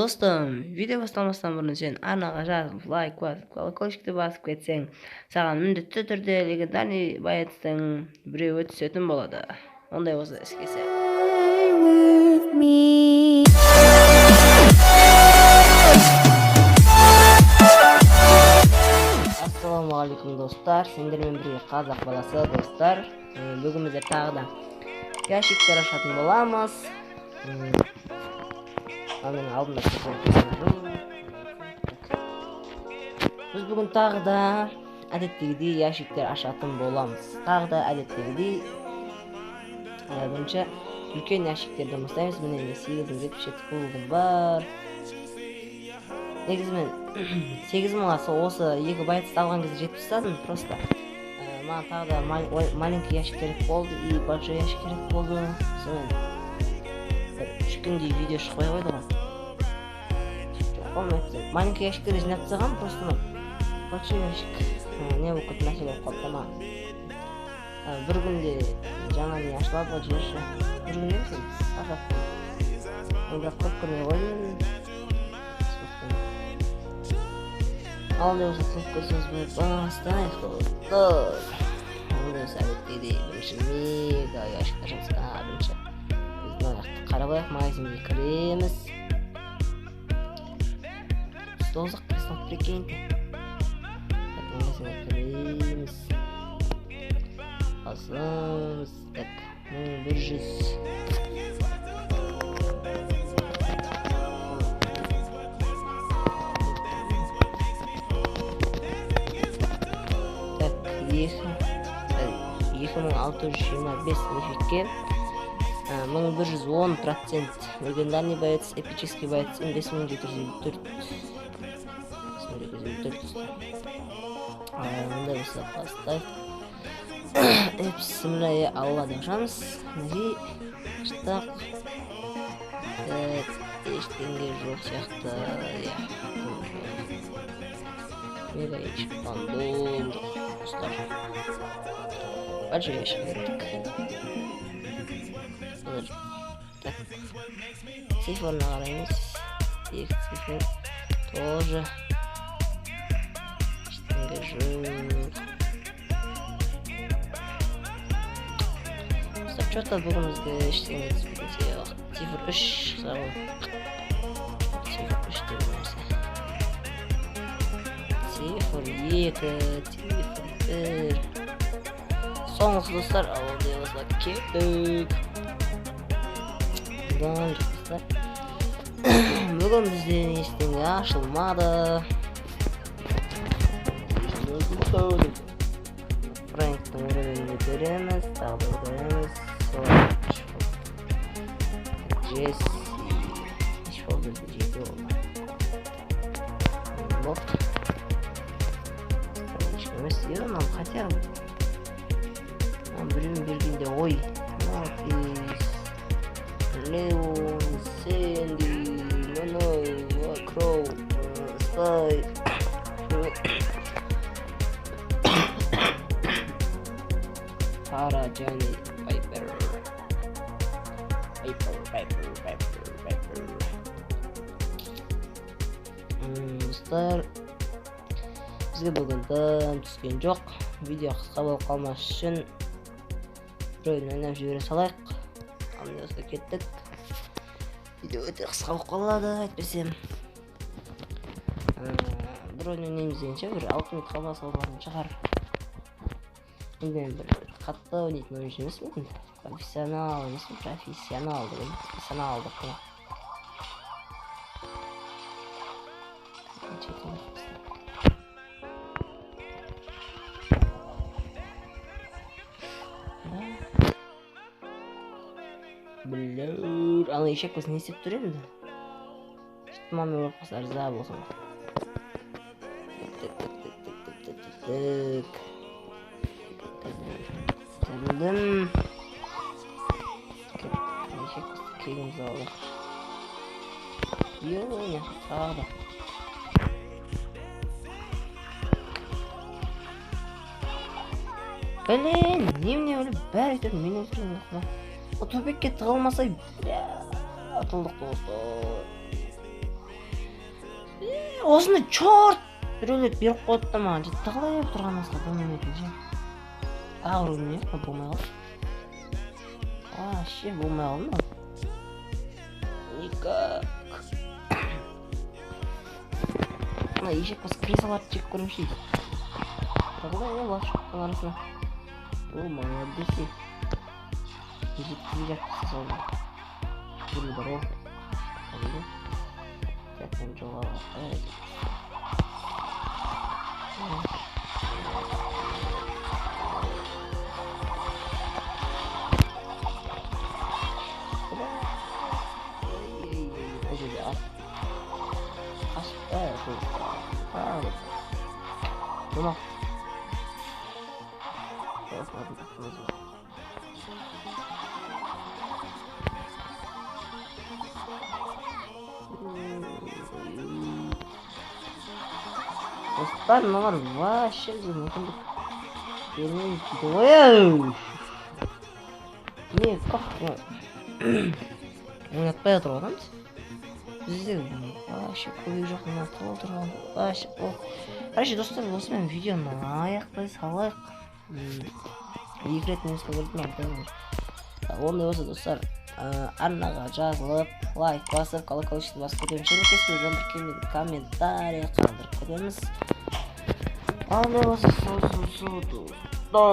Достым, видео бастамастан бұрын сен арнаға жазып, лайк басып, колокольчикті басып кетсең, саған міндетті түрде легендарный байттың біреуі түсетін болады. Ондай болса іске сәт. Ассалаумағалейкум достар, сендермен бірге қазақ баласы достар. Бүгін біздер тағы да ящиктер ашатын боламыз. Мен алдымда біз бүгін тағы да әдеттегідей ящиктер ашатын боламыз. Тағы да әдеттегідей бірінші үлкен ящиктерден бастаймыз. Міне 877 кубогым бар. Негізі мен 8000-ға осы 2 байтты алған кезде жетіп тастадым просто. Маған тағы да маленький ящик керек болды и большой ящик керек болды. Үш күндей видео шықпай қойды ғой. Маленький ящиктер жинап тастағам, просто большой ящик не болып кетті, мәселе болып қалды маған. Бір күнде жаңа не ашылады ғой жерші. Бір күнде емес, бірақ көп күнде қойдым. Алды осы көп көрсеңіз бастайық достар. Ондай осы әдеттегідей бірінші мега ящиктер жасқа бірінші қарабайық магазинге кіреміз. Столзақ прислав, прикиньте. Магазинге кіреміз. Басымыз. Так, 1100. Так, 2625 нефикке. 1110% легендарный боец, эпический боец 5754. Мындай болса поставь. Бисмилля Алла деп жазамыз. Міне штақ. Ештеңе жоқ сияқты. Мега ешпандом жоқ достар. Большой ящик керек. Так, цифрына қараймыз. Екі цифр тоже ештеңе жоқ. Что-то бүгін бізге ештеңе түспесе, цифр 3 шықса ғой. Цифр 3 деп болмаса. Цифр 2, цифр 1. Соңғысы достар, алды болса кеттік. Бүгін бізден ештеңе ашылмады. Фрэнктің уровеніне көреміз, тағы да көреміз. Джесси еш болды, жеті болды. Вот. Ешкіміз еуінам хотя бы біреуін бергенде ой. Leon, Sandy, Nono, Crow, Spy. Tara, Johnny, Piper. Достар, бізге бүгін тым түскен жоқ. Видео қысқа болып қалмас үшін бір ойын ойнап жібере салайық. Амнезия кеттік. Видео өте қысқа болып қалады, айтпесем. Бір ойын ойнаймыз дегенше, бір 6 минут қалмаса болатын шығар. Енді мен бір қатты ойнайтын ойыншы емеспін. Профессионал емеспін, профессионал деген. Профессионалдық қана. Білер, аны ешек көзін не істеп тұр енді? Мамы оқыс арза болсын. Сәлдім. Ешек көзді кейін залы. Не қады. Блин, немене өліп бәрі ететін мен өтірген оқыма. Топекке тығылмасай, атылдық достар. осыны чорт біреулер беріп қойды да маған жетті қалай тұрғаныңызға болмайтын ше ағыр ойнайық па болмай қалды вообще болмай қалды ма никак мына ешек басқа кресаларды жеп көрмеші қалай ол лапшықтың арасына о молодец жеткізіп жатқысы салды біреу бар ол Tekrar coba evet. Tamam. Достар маған вообще мүмкіндік бермейді ой не как ойнатпай отыр адамыз бізде вообще көбек жоқ мына тыл тұрған вообще короче достар осымен видеоны аяқтай салайық екі рет немесе көрдім ондай болса достар арнаға жазылып лайк басып колокольчикті басып көтеріп және кез келген бір комментарий қалдырып көреміз андай болса достар